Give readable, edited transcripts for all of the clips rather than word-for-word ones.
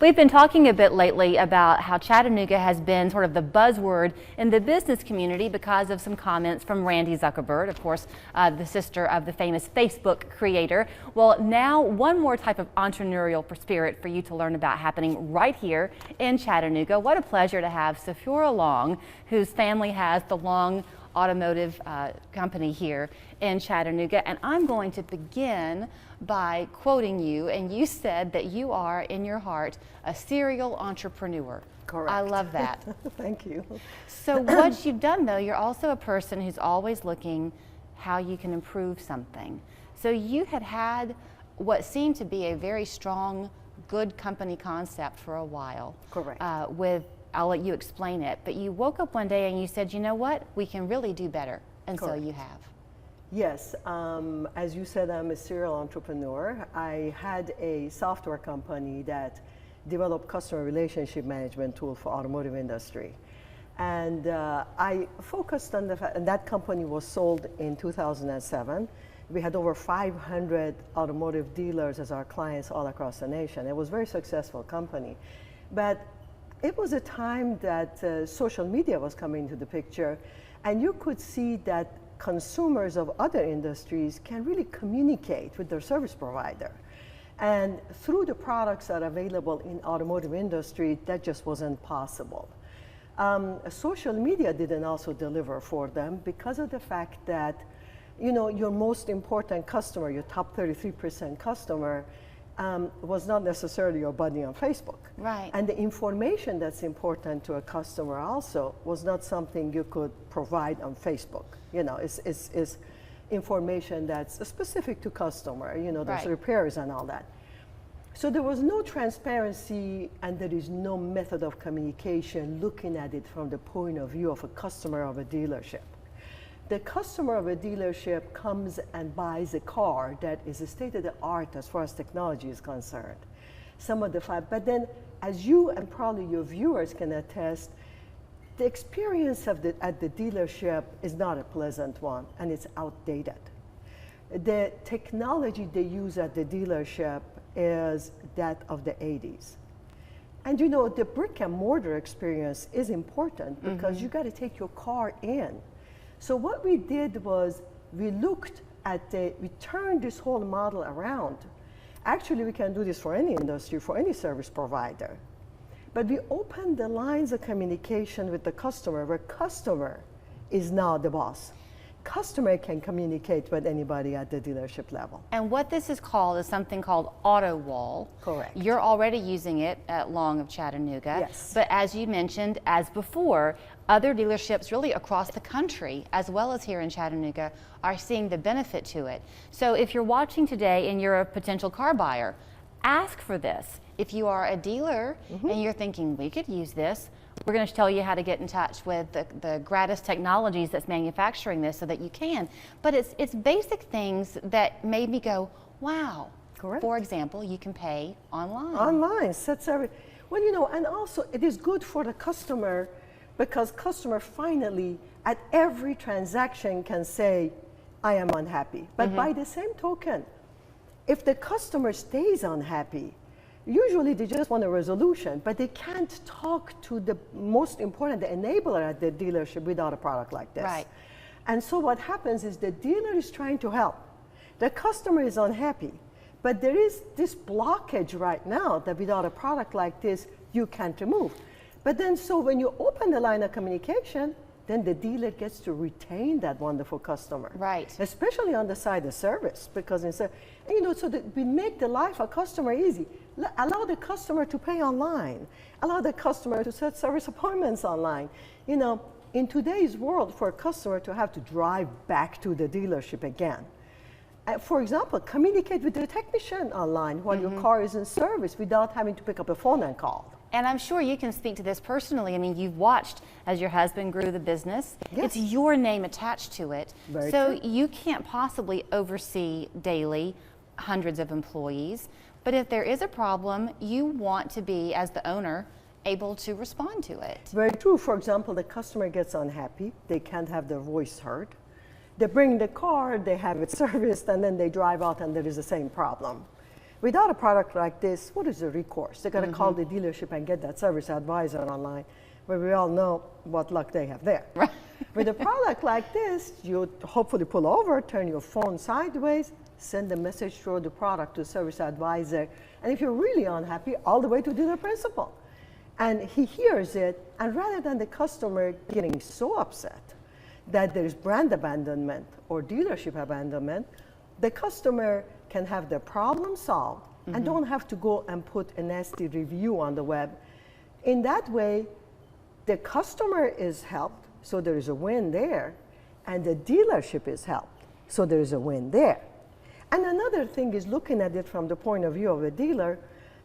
We've been talking a bit lately about how Chattanooga has been sort of the buzzword in the business community because of some comments from Randy Zuckerberg, of course, the sister of the famous Facebook creator. Well, now one more type of entrepreneurial spirit for you to learn about happening right here in Chattanooga. What a pleasure to have Saphura Long, whose family has the Long automotive company here in Chattanooga. And I'm going to begin by quoting you, and you said that you are, in your heart, a serial entrepreneur. Correct. I love that. Thank you. So what you've done, though, you're also a person who's always looking how you can improve something. So you had what seemed to be a very strong, good company concept for a while. Correct. I'll let you explain it, but you woke up one day and you said, you know what, we can really do better, and Correct. So you have. Yes, as you said, I'm a serial entrepreneur. I had a software company that developed customer relationship management tool for automotive industry. And I focused on the fact, and that company was sold in 2007. We had over 500 automotive dealers as our clients all across the nation. It was a very successful company. But it was a time that social media was coming into the picture, and you could see that consumers of other industries can really communicate with their service provider. And through the products that are available in automotive industry, that just wasn't possible. Social media didn't also deliver for them because of the fact that, you know, your most important customer, your top 33% customer, was not necessarily your buddy on Facebook. Right. And the information that's important to a customer also was not something you could provide on Facebook. You know, it's information that's specific to customer, you know, there's Right. repairs and all that. So there was no transparency, and there is no method of communication looking at it from the point of view of a customer of a dealership. The customer of a dealership comes and buys a car that is a state-of-the-art as far as technology is concerned. But then, as you and probably your viewers can attest, the experience at the dealership is not a pleasant one, and it's outdated. The technology they use at the dealership is that of the 80s. And you know, the brick and mortar experience is important because you got to take your car in. So what we did was we turned this whole model around. Actually, we can do this for any industry, for any service provider. But we opened the lines of communication with the customer, where customer is now the boss. Customer can communicate with anybody at the dealership level. And what this is called is something called autoWALL. Correct. You're already using it at Long of Chattanooga. Yes. But as you mentioned, as before, other dealerships really across the country, as well as here in Chattanooga, are seeing the benefit to it. So if you're watching today and you're a potential car buyer, ask for this. If you are a dealer and you're thinking, we could use this, we're going to tell you how to get in touch with the Gratis Technologies that's manufacturing this so that you can. But it's basic things that made me go, wow. Correct. For example, you can pay online. Online, well, you know, and also it is good for the customer because customer finally at every transaction can say, I am unhappy. But by the same token, if the customer stays unhappy, usually they just want a resolution, but they can't talk to the most important, the enabler at the dealership without a product like this. Right. And so what happens is the dealer is trying to help. The customer is unhappy, but there is this blockage right now that without a product like this, you can't remove. But then so when you open the line of communication, then the dealer gets to retain that wonderful customer. Right. Especially on the side of service, because instead, you know, so that we make the life of customer easy. Allow the customer to pay online. Allow the customer to set service appointments online. You know, in today's world, for a customer to have to drive back to the dealership again. For example, communicate with the technician online while your car is in service without having to pick up the phone and call. And I'm sure you can speak to this personally. I mean, you've watched as your husband grew the business. Yes. It's your name attached to it. Very so true. you can't possibly oversee daily hundreds of employees. But if there is a problem, you want to be, as the owner, able to respond to it. Very true. For example, the customer gets unhappy. They can't have their voice heard. They bring the car, they have it serviced, and then they drive out and there is the same problem. Without a product like this, what is the recourse? They're going to call the dealership and get that service advisor online, where we all know what luck they have there. Right. With a product like this, you hopefully pull over, turn your phone sideways, send a message through the product to the service advisor, and if you're really unhappy, all the way to dealer principal. And he hears it, and rather than the customer getting so upset that there's brand abandonment or dealership abandonment, the customer can have their problem solved and don't have to go and put a nasty review on the web. In that way, the customer is helped, so there is a win there, and the dealership is helped, so there is a win there. And another thing is looking at it from the point of view of a dealer.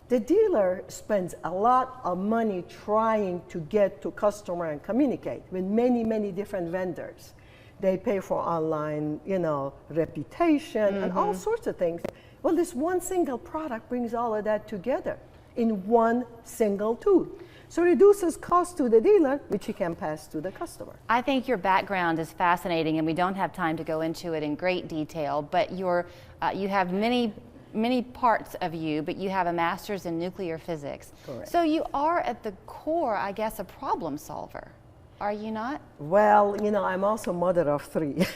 The dealer spends a lot of money trying to get to customer and communicate with many, many different vendors. They pay for online, reputation and all sorts of things. Well, this one single product brings all of that together in one single tool. So reduces cost to the dealer, which he can pass to the customer. I think your background is fascinating, and we don't have time to go into it in great detail, but you have many parts of you, but you have a master's in nuclear physics. Correct. So you are at the core, I guess, a problem solver. Are you not? Well, I'm also mother of 3.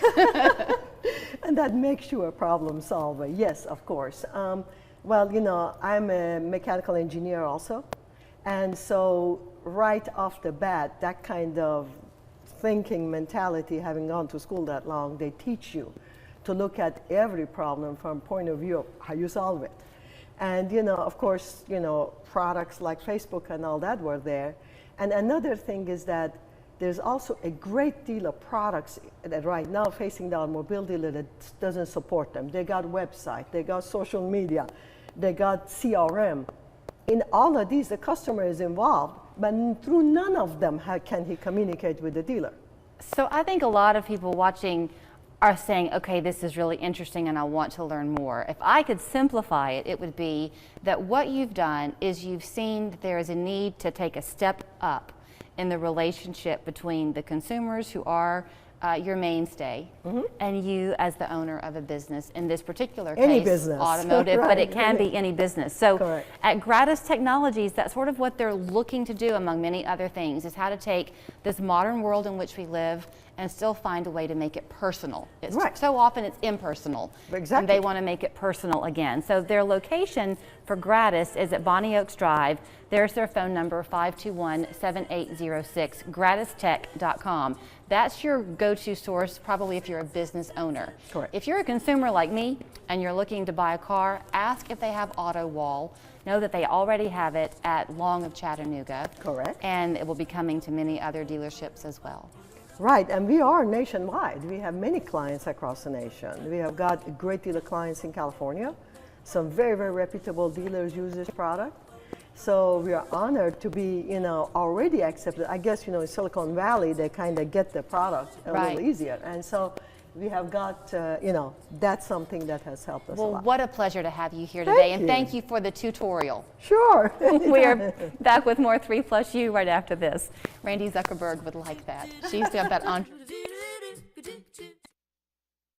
And that makes you a problem solver. Yes, of course. Well, I'm a mechanical engineer also. And so right off the bat, that kind of thinking mentality, having gone to school that long, they teach you to look at every problem from point of view of how you solve it. And of course, products like Facebook and all that were there. And another thing is that there's also a great deal of products that right now facing the automobile dealer that doesn't support them. They got website, they got social media, they got CRM. In all of these, the customer is involved, but through none of them can he communicate with the dealer. So I think a lot of people watching are saying, okay, this is really interesting and I want to learn more. If I could simplify it, it would be that what you've done is you've seen that there is a need to take a step up in the relationship between the consumers who are your mainstay and you as the owner of a business, in this particular Any case, business. automotive, Right. but it can be any business. So Correct. at Gratis Technologies, that's sort of what they're looking to do, among many other things, is how to take this modern world in which we live and still find a way to make it personal. It's Right. So often it's impersonal. Exactly. And they want to make it personal again. So their location for Gratis is at Bonnie Oaks Drive. There's their phone number, 521-7806, gratistech.com. That's your go-to source, probably if you're a business owner. Correct. If you're a consumer like me and you're looking to buy a car, ask if they have autoWALL. Know that they already have it at Long of Chattanooga. Correct. And it will be coming to many other dealerships as well. Right, and we are nationwide. We have many clients across the nation. We have got a great deal of clients in California. Some very, very reputable dealers use this product. So we are honored to be, already accepted. I guess, in Silicon Valley, they kind of get the product a little easier. And so we have got, that's something that has helped us a lot. Well, what a pleasure to have you here today. Thank and you. thank you for the tutorial. Sure. We are back with more 3+U right after this. Randy Zuckerberg would like that. She's got that entrepreneur.